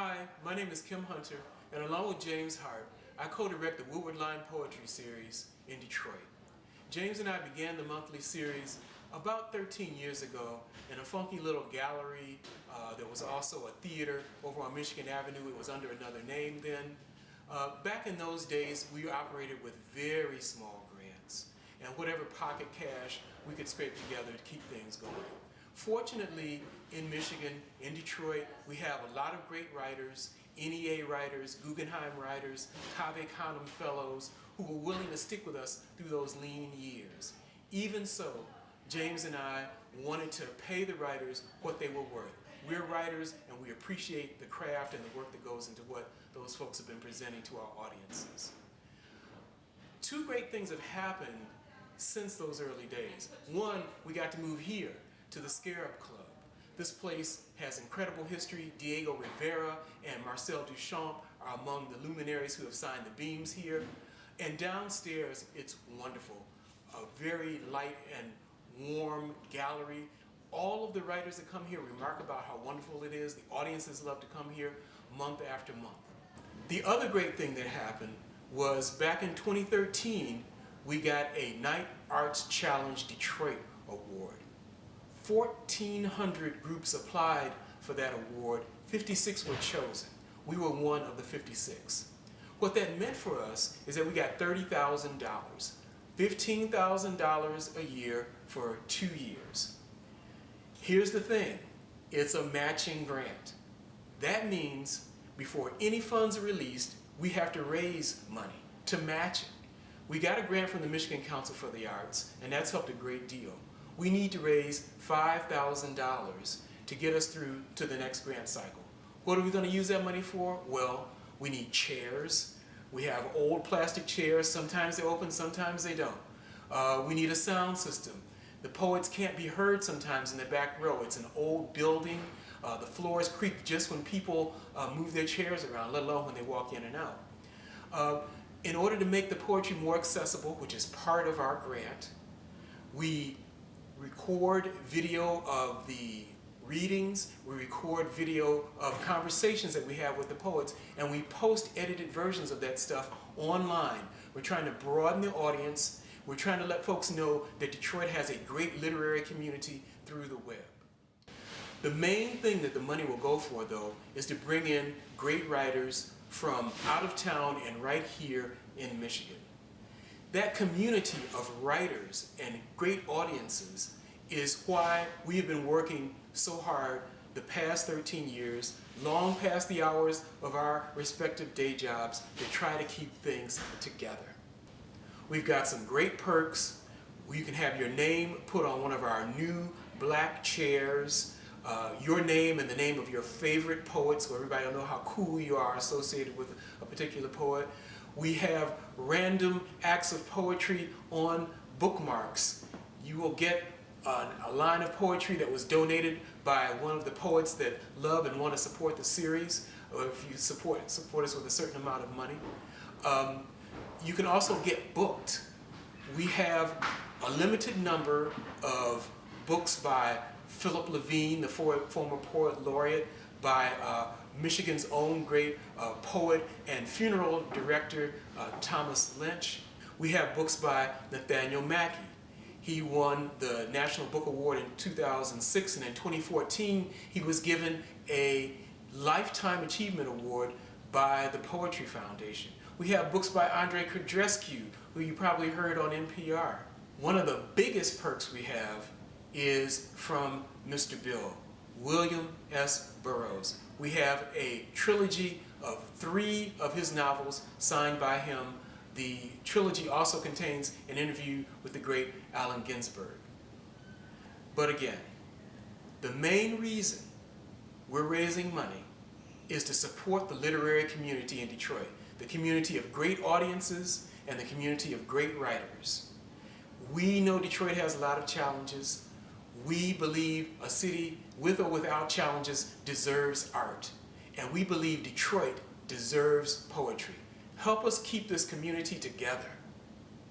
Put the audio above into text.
Hi, my name is Kim Hunter, and along with James Hart, I co-direct the Woodward Line Poetry Series in Detroit. James and I began the monthly series about 13 years ago in a funky little gallery. There was also a theater over on Michigan Avenue. It was under another name then. Back in those days, we operated with very small grants and whatever pocket cash we could scrape together to keep things going. Fortunately, in Michigan, in Detroit, we have a lot of great writers, NEA writers, Guggenheim writers, Cave Canem fellows who were willing to stick with us through those lean years. Even so, James and I wanted to pay the writers what they were worth. We're writers and we appreciate the craft and the work that goes into what those folks have been presenting to our audiences. Two great things have happened since those early days. One, we got to move here to the Scarab Club. This place has incredible history. Diego Rivera and Marcel Duchamp are among the luminaries who have signed the beams here. And downstairs, it's wonderful. A very light and warm gallery. All of the writers that come here remark about how wonderful it is. The audiences love to come here month after month. The other great thing that happened was back in 2013, we got a Night Arts Challenge Detroit Award. 1,400 groups applied for that award. 56 were chosen. We were one of the 56. What that meant for us is that we got $30,000, $15,000 a year for 2 years. Here's the thing, it's a matching grant. That means before any funds are released, we have to raise money to match it. We got a grant from the Michigan Council for the Arts, and that's helped a great deal. We need to raise $5,000 to get us through to the next grant cycle. What are we going to use that money for? Well, we need chairs. We have old plastic chairs. Sometimes they open, sometimes they don't. We need a sound system. The poets can't be heard sometimes in the back row. It's an old building. The floors creak just when people move their chairs around, let alone when they walk in and out. In order to make the poetry more accessible, which is part of our grant, we record video of the readings, we record video of conversations that we have with the poets, and we post edited versions of that stuff online. We're trying to broaden the audience. We're trying to let folks know that Detroit has a great literary community through the web. The main thing that the money will go for, though, is to bring in great writers from out of town and right here in Michigan. That community of writers and great audiences is why we have been working so hard the past 13 years, long past the hours of our respective day jobs, to try to keep things together. We've got some great perks. You can have your name put on one of our new black chairs, your name and the name of your favorite poet, so everybody will know how cool you are associated with a particular poet. We have random acts of poetry on bookmarks. You will get a line of poetry that was donated by one of the poets that love and want to support the series, or if you support us with a certain amount of money. You can also get booked. We have a limited number of books by Philip Levine, the former poet laureate, by Michigan's own great poet and funeral director, Thomas Lynch. We have books by Nathaniel Mackey. He won the National Book Award in 2006, and in 2014 he was given a Lifetime Achievement Award by the Poetry Foundation. We have books by Andre Kudrescu, who you probably heard on NPR. One of the biggest perks we have is from Mr. Bill, William S. Burroughs. We have a trilogy of 3 of his novels signed by him. The trilogy also contains an interview with the great Allen Ginsberg. But again, the main reason we're raising money is to support the literary community in Detroit, the community of great audiences and the community of great writers. We know Detroit has a lot of challenges. We believe a city with or without challenges deserves art. And we believe Detroit deserves poetry. Help us keep this community together.